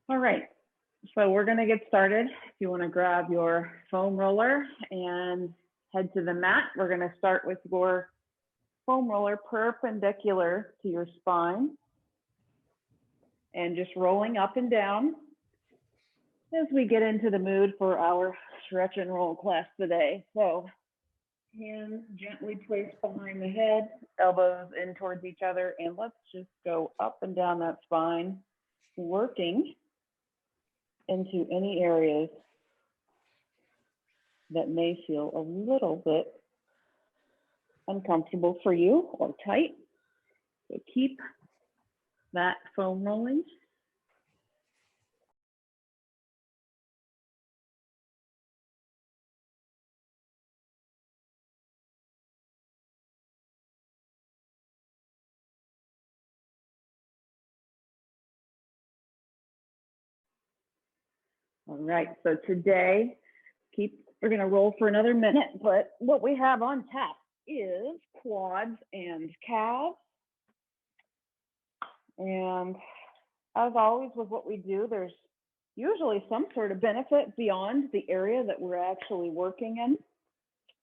All right, so we're gonna get started. If you wanna grab your foam roller and head to the mat, we're gonna start with your foam roller perpendicular to your spine and just rolling up and down as we get into the mood for our stretch and roll class today. So hands gently placed behind the head, elbows in towards each other, and let's just go up and down that spine, working into any areas that may feel a little bit uncomfortable for you or tight. So keep that foam rolling. All right, so today, we're gonna roll for another minute, but what we have on tap is quads and calves. And as always with what we do, there's usually some sort of benefit beyond the area that we're actually working in.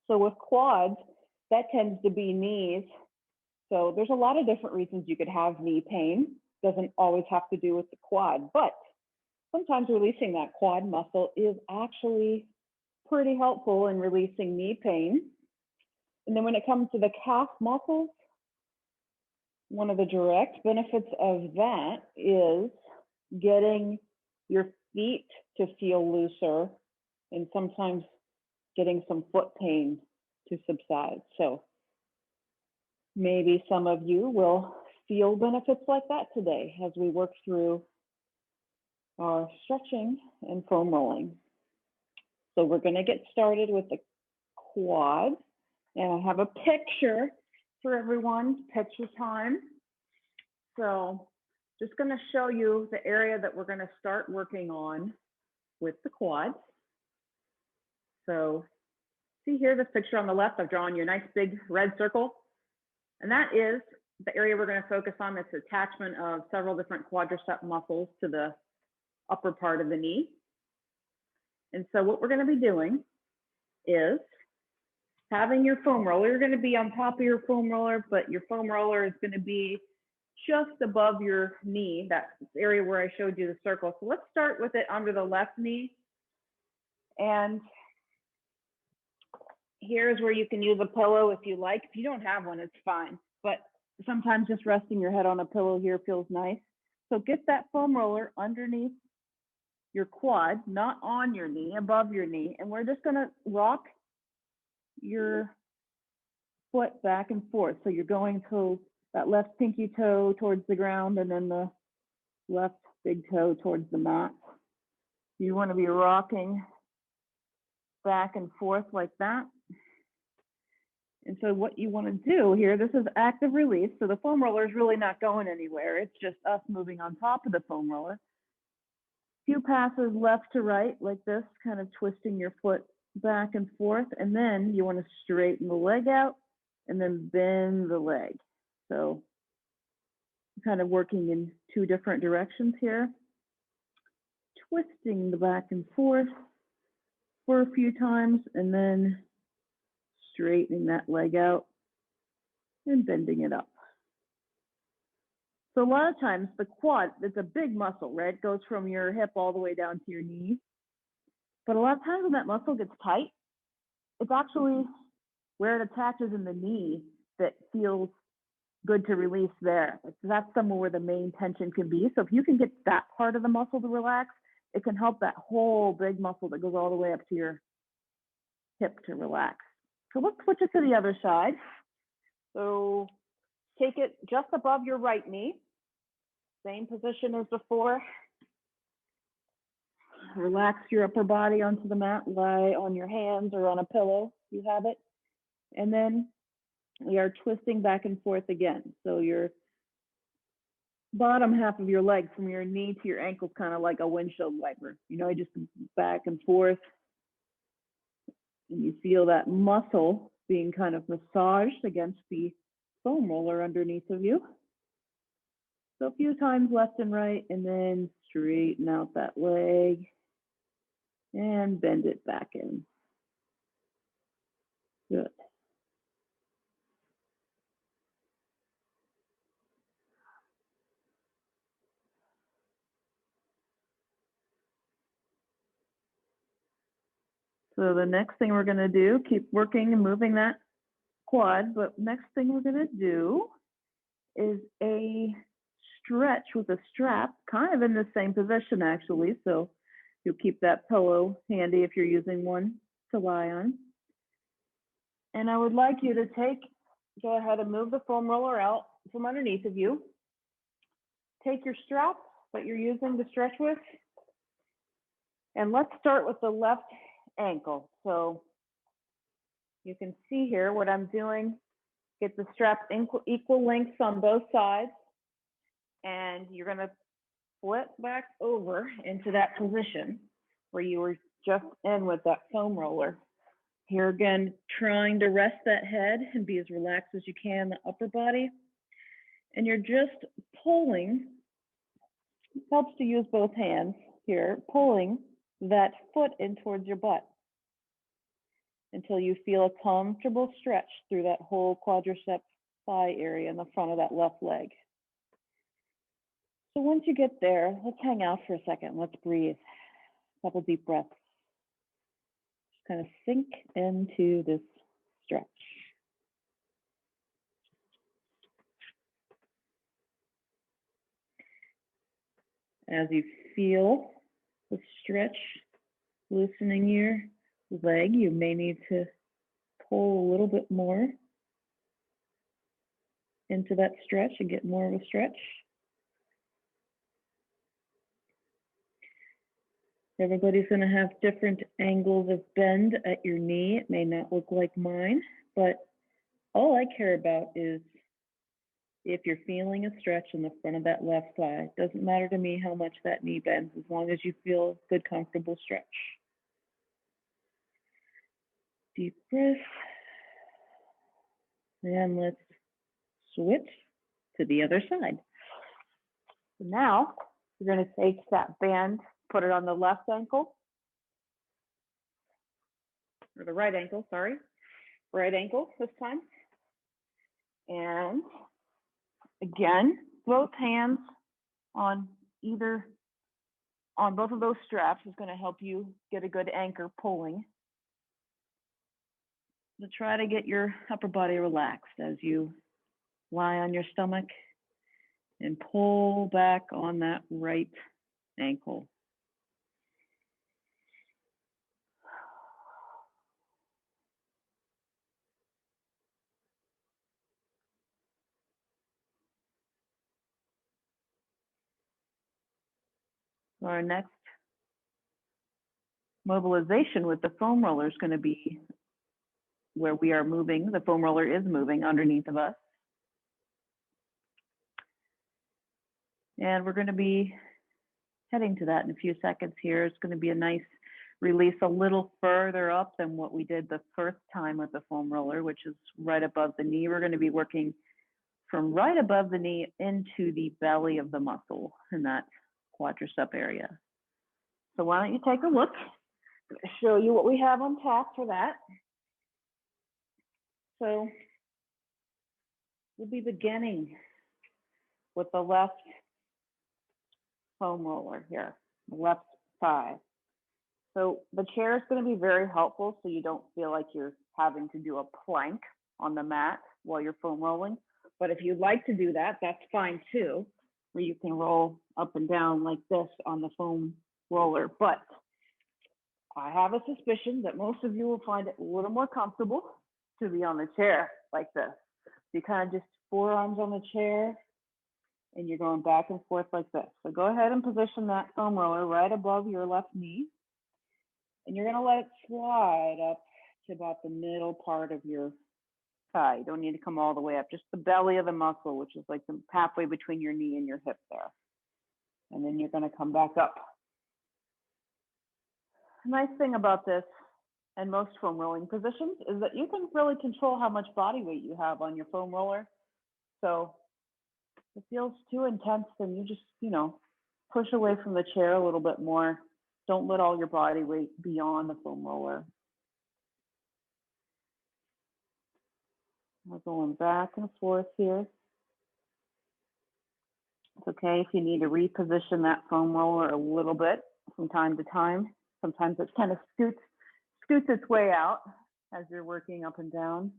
So with quads, that tends to be knees. So there's a lot of different reasons you could have knee pain. Doesn't always have to do with the quad, but sometimes releasing that quad muscle is actually pretty helpful in releasing knee pain. And then when it comes to the calf muscles, one of the direct benefits of that is getting your feet to feel looser and sometimes getting some foot pain to subside. So maybe some of you will feel benefits like that today as we work through our stretching and foam rolling. So we're going to get started with the quad, and I have a picture for everyone, picture time. So just going to show you the area that we're going to start working on with the quad. So see here, this picture on the left, I've drawn you a nice big red circle, and that is the area we're going to focus on. It's attachment of several different quadricep muscles to the upper part of the knee. And so what we're going to be doing is having your foam roller. You're going to be on top of your foam roller, but your foam roller is going to be just above your knee, that area where I showed you the circle. So let's start with it under the left knee. And here's where you can use a pillow if you like. If you don't have one, it's fine. But sometimes just resting your head on a pillow here feels nice. So get that foam roller underneath your quad, not on your knee, above your knee. And we're just going to rock your foot back and forth. So you're going to that left pinky toe towards the ground and then the left big toe towards the mat. You want to be rocking back and forth like that. And so what you want to do here, this is active release. So the foam roller is really not going anywhere. It's just us moving on top of the foam roller. Few passes left to right like this, kind of twisting your foot back and forth. And then you want to straighten the leg out and then bend the leg. So kind of working in two different directions here. Twisting the back and forth for a few times and then straightening that leg out and bending it up. So a lot of times the quad, it's a big muscle, right? It goes from your hip all the way down to your knee. But a lot of times when that muscle gets tight, it's actually where it attaches in the knee that feels good to release there. That's somewhere where the main tension can be. So if you can get that part of the muscle to relax, it can help that whole big muscle that goes all the way up to your hip to relax. So let's switch it to the other side. So take it just above your right knee. Same position as before. Relax your upper body onto the mat, lie on your hands or on a pillow if you have it. And then we are twisting back and forth again. So your bottom half of your leg from your knee to your ankle is kind of like a windshield wiper. You know, just back and forth. And you feel that muscle being kind of massaged against the foam roller underneath of you. So a few times left and right, and then straighten out that leg and bend it back in. Good. So the next thing we're going to do, keep working and moving that quad, but next thing we're going to do is a stretch with a strap, kind of in the same position actually. So you'll keep that pillow handy if you're using one to lie on. And I would like you to go ahead and move the foam roller out from underneath of you. Take your strap that you're using to stretch with, and let's start with the left ankle. So you can see here what I'm doing. Get the straps equal lengths on both sides, and you're going to flip back over into that position where you were just in with that foam roller. Here again, trying to rest that head and be as relaxed as you can in the upper body. And you're just pulling, it helps to use both hands here, pulling that foot in towards your butt until you feel a comfortable stretch through that whole quadriceps thigh area in the front of that left leg. So once you get there, let's hang out for a second. Let's breathe. A couple deep breaths. Just kind of sink into this stretch. As you feel the stretch loosening your leg, you may need to pull a little bit more into that stretch and get more of a stretch. Everybody's going to have different angles of bend at your knee. It may not look like mine, but all I care about is if you're feeling a stretch in the front of that left thigh. It doesn't matter to me how much that knee bends, as long as you feel a good, comfortable stretch. Deep breath. And let's switch to the other side. So now you're going to take that band, put it on the left ankle, or the right ankle, sorry. Right ankle this time. And again, both hands on both of those straps is going to help you get a good anchor pulling. So try to get your upper body relaxed as you lie on your stomach and pull back on that right ankle. Our next mobilization with the foam roller is going to be where we are moving. The foam roller is moving underneath of us. And we're going to be heading to that in a few seconds here. It's going to be a nice release a little further up than what we did the first time with the foam roller, which is right above the knee. We're going to be working from right above the knee into the belly of the muscle in that quadricep area. So why don't you take a look? I'm going to show you what we have on tap for that. So we'll be beginning with the left foam roller here, the left thigh. So the chair is going to be very helpful so you don't feel like you're having to do a plank on the mat while you're foam rolling. But if you'd like to do that, that's fine too, where you can roll up and down like this on the foam roller. But I have a suspicion that most of you will find it a little more comfortable to be on the chair like this. You kind of just forearms on the chair and you're going back and forth like this. So go ahead and position that foam roller right above your left knee. And you're going to let it slide up to about the middle part of your thigh. You don't need to come all the way up, just the belly of the muscle, which is like the halfway between your knee and your hip there. And then you're going to come back up. The nice thing about this and most foam rolling positions is that you can really control how much body weight you have on your foam roller. So if it feels too intense, then you just, push away from the chair a little bit more. Don't let all your body weight be on the foam roller. We're going back and forth here. It's okay if you need to reposition that foam roller a little bit from time to time. Sometimes it kind of scoots its way out as you're working up and down.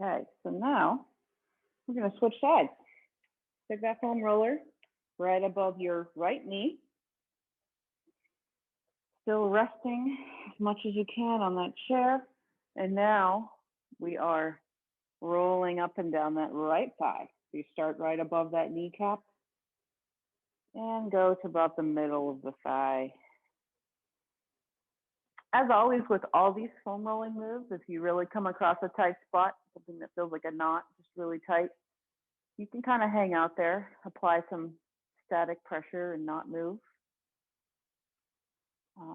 Okay, so now we're going to switch sides. Take that foam roller right above your right knee. Still resting as much as you can on that chair. And now we are rolling up and down that right thigh. So you start right above that kneecap and go to about the middle of the thigh. As always with all these foam rolling moves, if you really come across a tight spot, something that feels like a knot, just really tight, you can kind of hang out there, apply some static pressure and not move.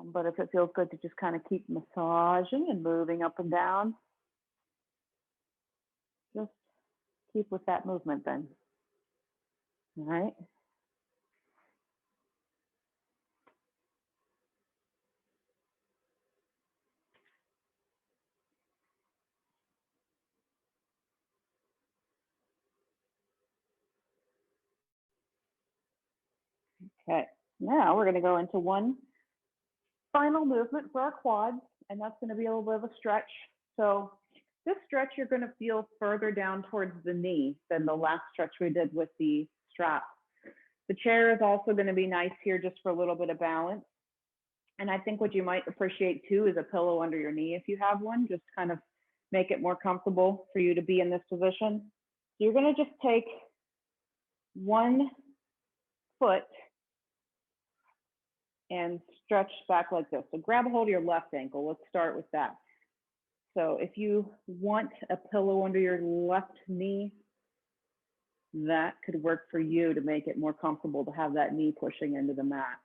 But if it feels good to just kind of keep massaging and moving up and down, just keep with that movement then. All right. Okay, now we're going to go into one final movement for our quads, and that's going to be a little bit of a stretch. So this stretch, you're going to feel further down towards the knee than the last stretch we did with the strap. The chair is also going to be nice here just for a little bit of balance. And I think what you might appreciate too is a pillow under your knee if you have one, just kind of make it more comfortable for you to be in this position. So you're going to just take one foot and stretch back like this. So grab a hold of your left ankle. Let's start with that. So if you want a pillow under your left knee, that could work for you to make it more comfortable to have that knee pushing into the mat.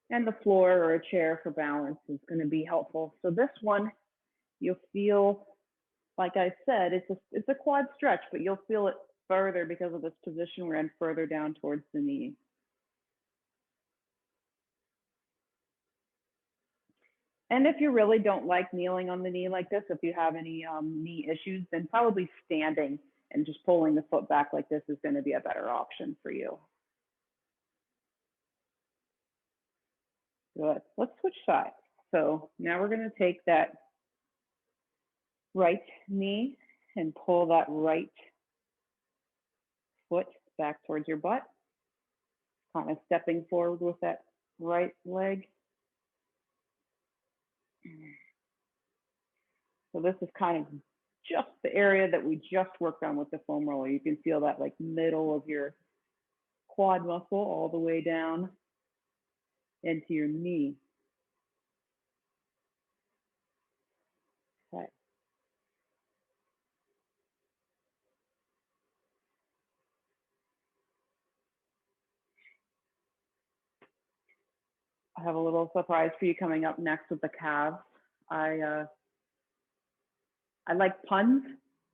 And the floor or a chair for balance is going to be helpful. So this one, you'll feel, like I said, it's a quad stretch, but you'll feel it further because of this position we're in, further down towards the knee. And if you really don't like kneeling on the knee like this, if you have any knee issues, then probably standing and just pulling the foot back like this is going to be a better option for you. Good. Let's switch sides. So now we're going to take that right knee and pull that right foot back towards your butt, kind of stepping forward with that right leg. So this is kind of just the area that we just worked on with the foam roller. You can feel that like middle of your quad muscle all the way down into your knee. Okay. I have a little surprise for you coming up next with the calves. I like puns.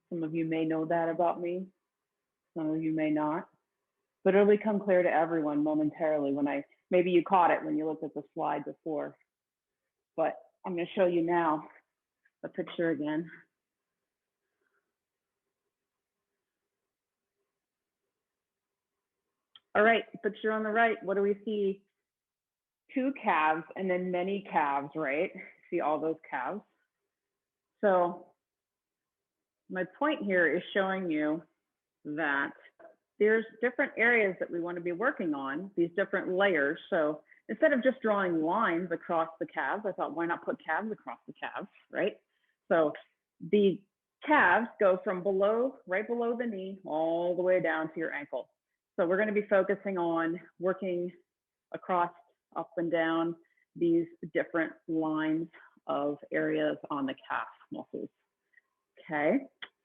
Some of you may know that about me. Some of you may not. But it'll become clear to everyone momentarily when maybe you caught it when you looked at the slide before. But I'm going to show you now the picture again. All right, picture on the right, what do we see? Two calves and then many calves, right? See all those calves? So my point here is showing you that there's different areas that we want to be working on, these different layers. So instead of just drawing lines across the calves, I thought, why not put calves across the calves, right? So the calves go from below, right below the knee, all the way down to your ankle. So we're going to be focusing on working across, up and down these different lines of areas on the calf muscles. Okay,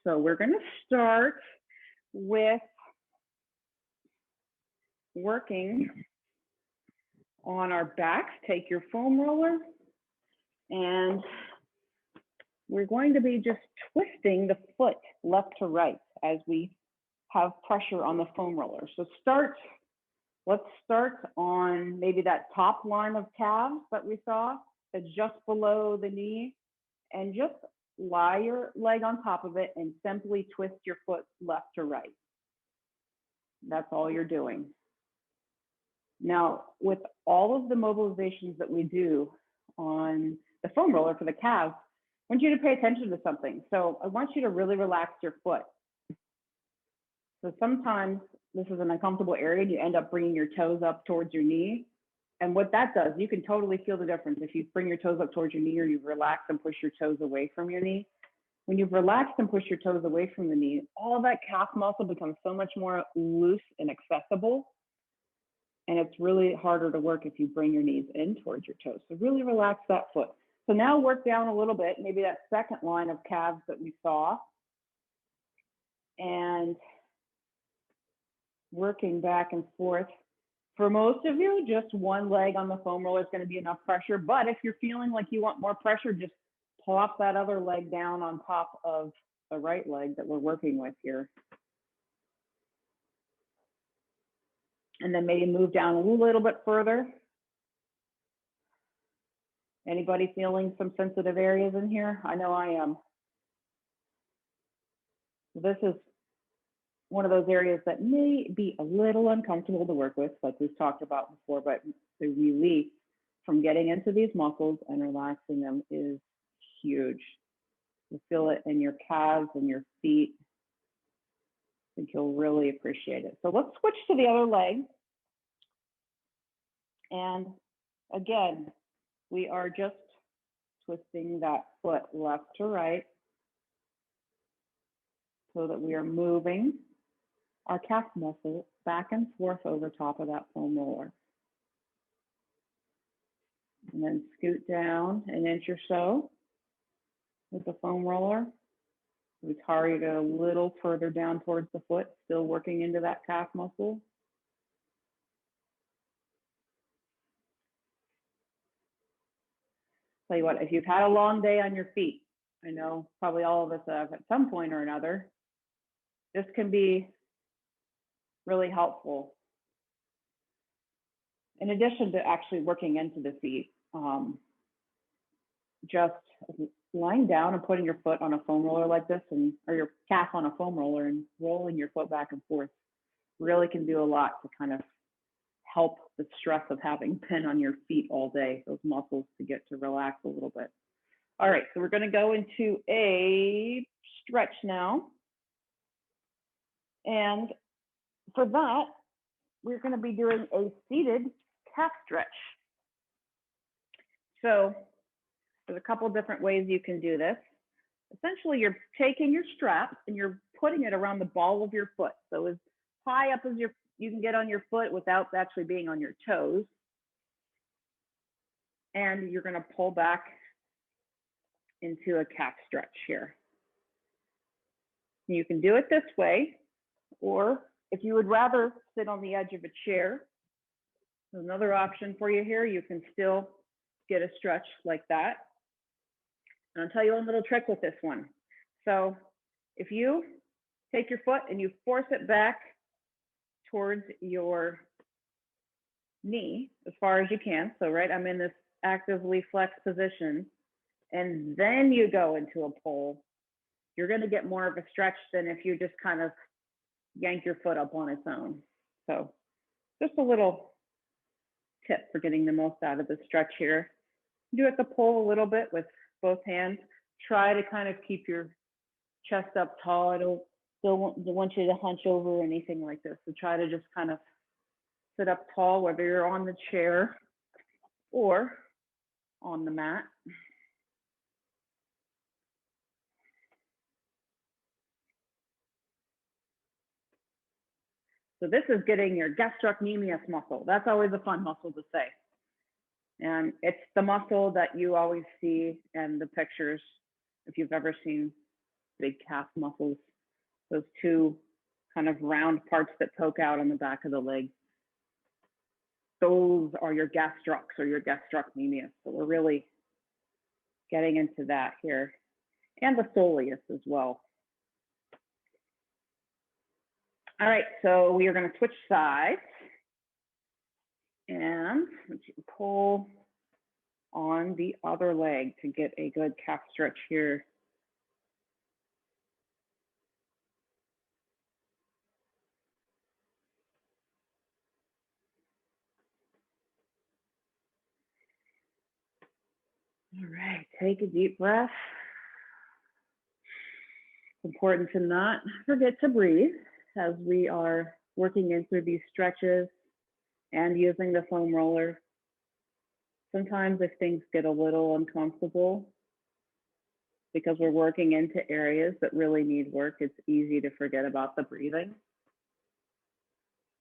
so we're going to start with working on our backs. Take your foam roller And we're going to be just twisting the foot left to right as we have pressure on the foam roller. So let's start on maybe that top line of calves that we saw, that's just below the knee, and just lie your leg on top of it and simply twist your foot left to right. That's all you're doing. Now, with all of the mobilizations that we do on the foam roller for the calves, I want you to pay attention to something. So I want you to really relax your foot. So sometimes this is an uncomfortable area and you end up bringing your toes up towards your knee. And what that does, you can totally feel the difference if you bring your toes up towards your knee or you relax and push your toes away from your knee. When you've relaxed and pushed your toes away from the knee, all that calf muscle becomes so much more loose and accessible. And it's really harder to work if you bring your knees in towards your toes. So really relax that foot. So now work down a little bit, maybe that second line of calves that we saw. And working back and forth. For most of you, just one leg on the foam roller is going to be enough pressure. But if you're feeling like you want more pressure, just plop that other leg down on top of the right leg that we're working with here. And then maybe move down a little bit further. Anybody feeling some sensitive areas in here? I know I am. This is one of those areas that may be a little uncomfortable to work with, like we've talked about before, but the relief from getting into these muscles and relaxing them is huge. You feel it in your calves and your feet. I think you'll really appreciate it. So let's switch to the other leg. And again, we are just twisting that foot left to right so that we are moving our calf muscle back and forth over top of that foam roller. And then scoot down an inch or so with the foam roller. We target a little further down towards the foot, still working into that calf muscle. Tell you what, if you've had a long day on your feet, I know probably all of us have at some point or another, this can be really helpful. In addition to actually working into the feet, just lying down and putting your foot on a foam roller like this, or your calf on a foam roller and rolling your foot back and forth really can do a lot to kind of help the stress of having been on your feet all day, those muscles to get to relax a little bit. All right, so we're going to go into a stretch now. And for that, we're going to be doing a seated calf stretch. So there's a couple different ways you can do this. Essentially, you're taking your strap and you're putting it around the ball of your foot. So as high up as you can get on your foot without actually being on your toes. And you're going to pull back into a calf stretch here. You can do it this way, or if you would rather sit on the edge of a chair, there's another option for you here. You can still get a stretch like that. And I'll tell you a little trick with this one. So if you take your foot and you force it back towards your knee as far as you can. So right, I'm in this actively flexed position, and then you go into a pull, you're going to get more of a stretch than if you just kind of yank your foot up on its own. So just a little tip for getting the most out of the stretch here. You have to pull a little bit with both hands. Try to kind of keep your chest up tall. I don't want you to hunch over or anything like this. So try to just kind of sit up tall, whether you're on the chair or on the mat. So this is getting your gastrocnemius muscle. That's always a fun muscle to say. And it's the muscle that you always see in the pictures, if you've ever seen big calf muscles, those two kind of round parts that poke out on the back of the leg. Those are your gastrocs or your gastrocnemius. So we're really getting into that here, and the soleus as well. All right, so we are going to switch sides, and pull on the other leg to get a good calf stretch here. All right, take a deep breath. It's important to not forget to breathe as we are working in through these stretches and using the foam roller. Sometimes if things get a little uncomfortable because we're working into areas that really need work, it's easy to forget about the breathing.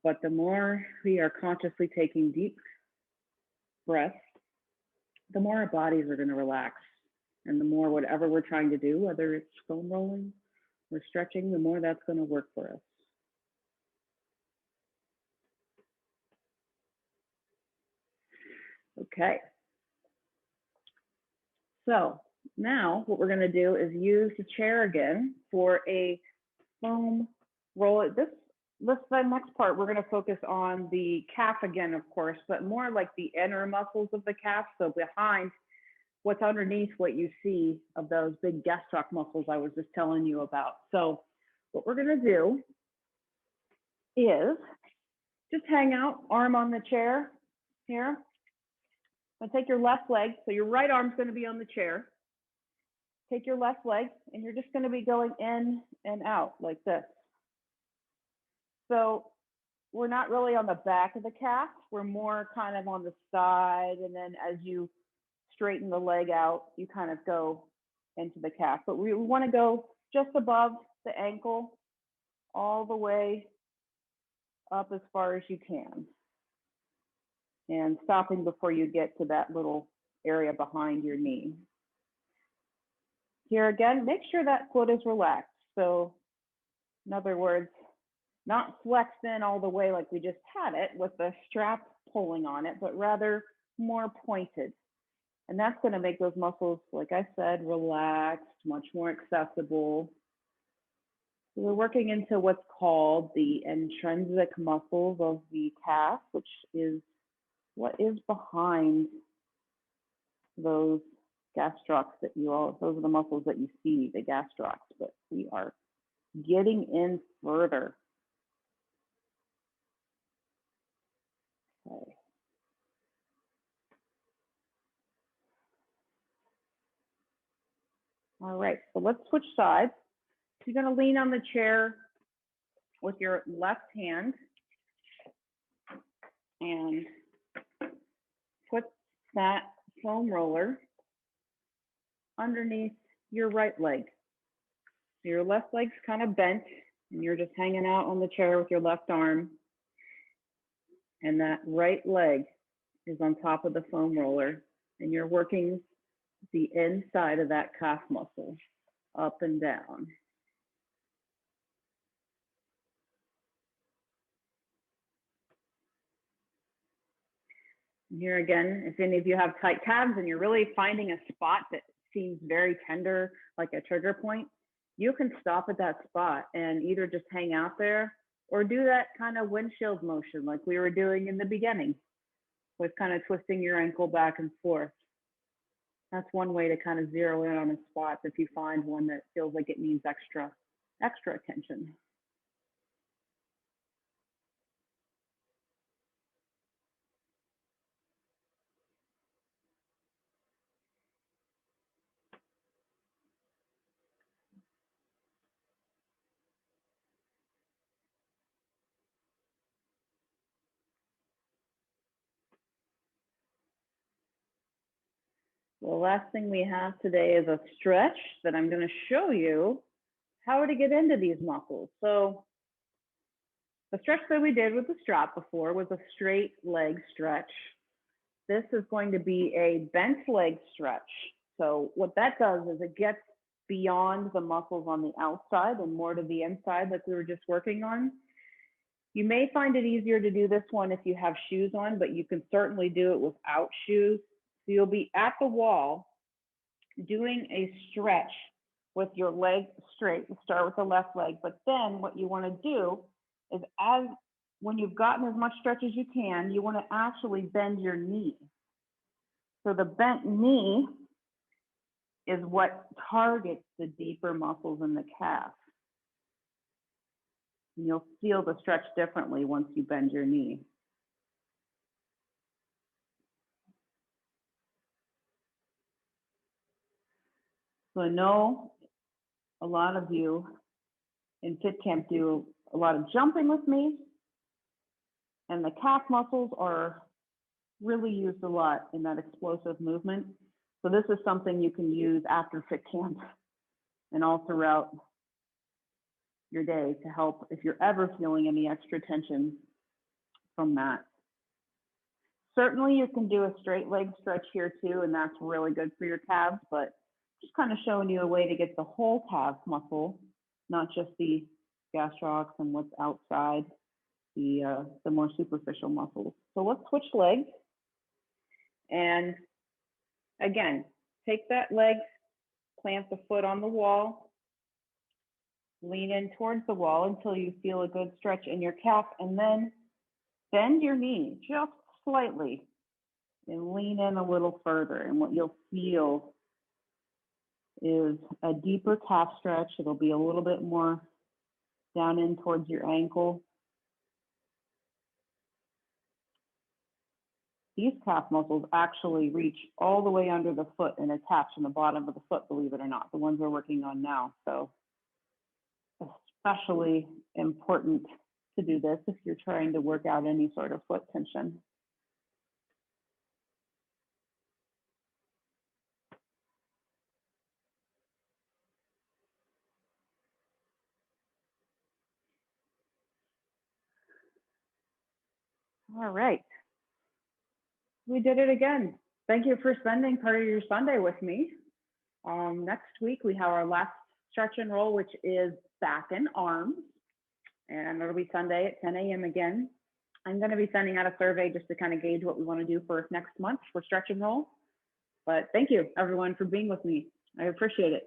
But the more we are consciously taking deep breaths, the more our bodies are going to relax. And the more whatever we're trying to do, whether it's foam rolling or stretching, the more that's going to work for us. Okay. So now what we're going to do is use the chair again for a foam roll. The next part, we're going to focus on the calf again, of course, but more like the inner muscles of the calf. So behind what's underneath what you see of those big gastroc muscles I was just telling you about. So what we're going to do is just hang out, arm on the chair here. And take your left leg. So your right arm's going to be on the chair. Take your left leg, and you're just going to be going in and out like this. So we're not really on the back of the calf. We're more kind of on the side. And then as you straighten the leg out, you kind of go into the calf. But we want to go just above the ankle, all the way up as far as you can. And stopping before you get to that little area behind your knee. Here again, make sure that foot is relaxed. So in other words, not flexed in all the way like we just had it with the strap pulling on it, but rather more pointed. And that's going to make those muscles, like I said, relaxed, much more accessible. So we're working into what's called the intrinsic muscles of the calf, which is what is behind those gastrocs that those are the muscles that you see, the gastrocs, but we are getting in further. Okay. All right, so let's switch sides. You're going to lean on the chair with your left hand and put that foam roller underneath your right leg. So your left leg's kind of bent and you're just hanging out on the chair with your left arm. And that right leg is on top of the foam roller and you're working the inside of that calf muscle up and down. Here again, if any of you have tight calves and you're really finding a spot that seems very tender, like a trigger point, you can stop at that spot and either just hang out there or do that kind of windshield motion like we were doing in the beginning with kind of twisting your ankle back and forth. That's one way to kind of zero in on a spot if you find one that feels like it needs extra attention. The last thing we have today is a stretch that I'm going to show you how to get into these muscles. So the stretch that we did with the strap before was a straight leg stretch. This is going to be a bent leg stretch. So what that does is it gets beyond the muscles on the outside and more to the inside like we were just working on. You may find it easier to do this one if you have shoes on, but you can certainly do it without shoes. So you'll be at the wall doing a stretch with your leg straight. You start with the left leg, but then what you want to do is when you've gotten as much stretch as you can, you want to actually bend your knee. So the bent knee is what targets the deeper muscles in the calf. And you'll feel the stretch differently once you bend your knee. So I know a lot of you in Fit Camp do a lot of jumping with me, and the calf muscles are really used a lot in that explosive movement. So this is something you can use after Fit Camp and all throughout your day to help if you're ever feeling any extra tension from that. Certainly you can do a straight leg stretch here too, and that's really good for your calves, but just kind of showing you a way to get the whole calf muscle, not just the gastrocs and what's outside the more superficial muscles. So let's switch legs. And again, take that leg, plant the foot on the wall, lean in towards the wall until you feel a good stretch in your calf, and then bend your knee just slightly and lean in a little further. And what you'll feel is a deeper calf stretch. It'll be a little bit more down in towards your ankle. These calf muscles actually reach all the way under the foot and attach in the bottom of the foot, believe it or not, the ones we're working on now. So especially important to do this if you're trying to work out any sort of foot tension. All right. We did it again. Thank you for spending part of your Sunday with me. Next week, we have our last stretch and roll, which is back and arms. And it'll be Sunday at 10 a.m. again. I'm going to be sending out a survey just to kind of gauge what we want to do for next month for stretch and roll. But thank you, everyone, for being with me. I appreciate it.